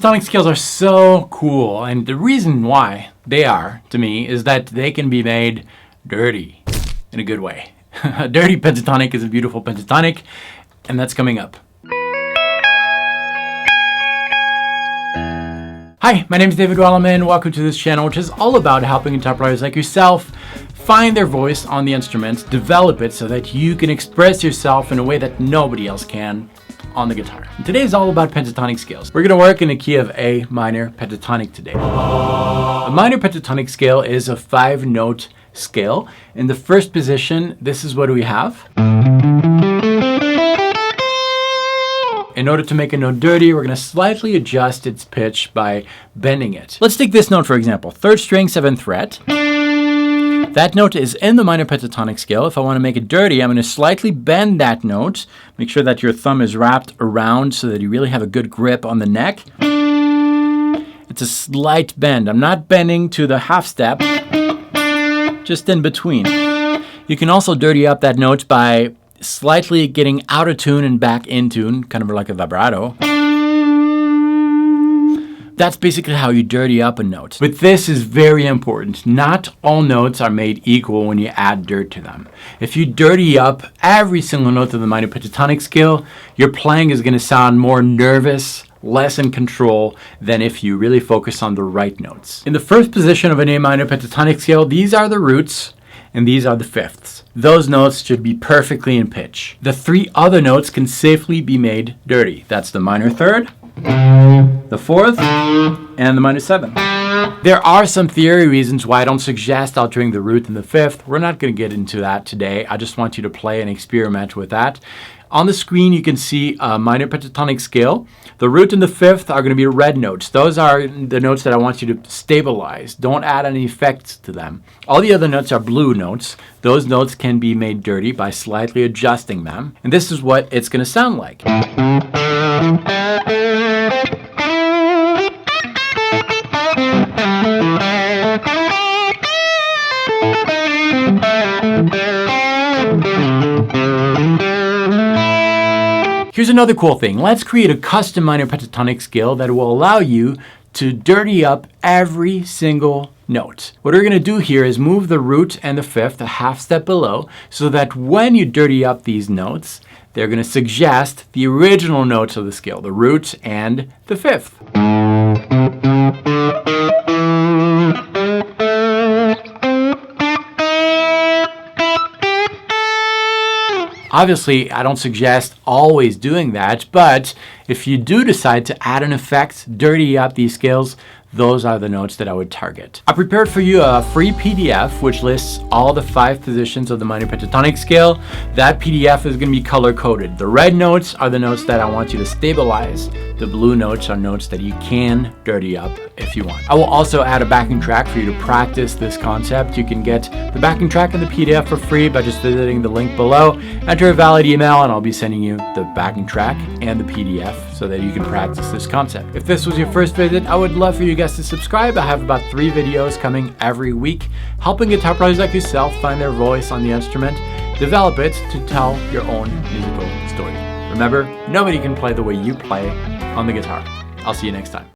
Pentatonic scales are so cool, and the reason why they are, to me, is that they can be made dirty in a good way. A dirty pentatonic is a beautiful pentatonic, and that's coming up. Hi, my name is David Wellerman. Welcome to this channel, which is all about helping guitar players like yourself find their voice on the instrument, develop it so that you can express yourself in a way that nobody else can on the guitar. And today is all about pentatonic scales. We're going to work in the key of A minor pentatonic today. A minor pentatonic scale is a 5-note scale. In the first position, this is what we have. In order to make a note dirty, we're going to slightly adjust its pitch by bending it. Let's take this note for example, 3rd string, 7th fret. That note is in the minor pentatonic scale. If I want to make it dirty, I'm going to slightly bend that note. Make sure that your thumb is wrapped around so that you really have a good grip on the neck. It's a slight bend. I'm not bending to the half step, just in between. You can also dirty up that note by slightly getting out of tune and back in tune, kind of like a vibrato. That's basically how you dirty up a note. But this is very important. Not all notes are made equal when you add dirt to them. If you dirty up every single note of the minor pentatonic scale, your playing is going to sound more nervous, less in control than if you really focus on the right notes. In the first position of an A minor pentatonic scale, these are the roots and these are the fifths. Those notes should be perfectly in pitch. The 3 other notes can safely be made dirty. That's the minor 3rd, the 4th, and the minor 7th. There are some theory reasons why I don't suggest altering the root and the 5th. We're not going to get into that today. I just want you to play and experiment with that. On the screen, you can see a minor pentatonic scale. The root and the 5th are going to be red notes. Those are the notes that I want you to stabilize. Don't add any effects to them. All the other notes are blue notes. Those notes can be made dirty by slightly adjusting them. And this is what it's going to sound like. Here's another cool thing. Let's create a custom minor pentatonic scale that will allow you to dirty up every single note. What we're going to do here is move the root and the 5th a half step below so that when you dirty up these notes, they're going to suggest the original notes of the scale, the root and the 5th. Obviously, I don't suggest always doing that, but if you do decide to add an effect, dirty up these scales, those are the notes that I would target. I prepared for you a free PDF which lists all the 5 positions of the minor pentatonic scale. That PDF is going to be color-coded. The red notes are the notes that I want you to stabilize. The blue notes are notes that you can dirty up if you want. I will also add a backing track for you to practice this concept. You can get the backing track and the PDF for free by just visiting the link below. Enter a valid email and I'll be sending you the backing track and the PDF so that you can practice this concept. If this was your first visit, I would love for you guys to subscribe. I have about 3 videos coming every week, helping guitar players like yourself find their voice on the instrument, develop it to tell your own musical story. Remember, nobody can play the way you play on the guitar. I'll see you next time.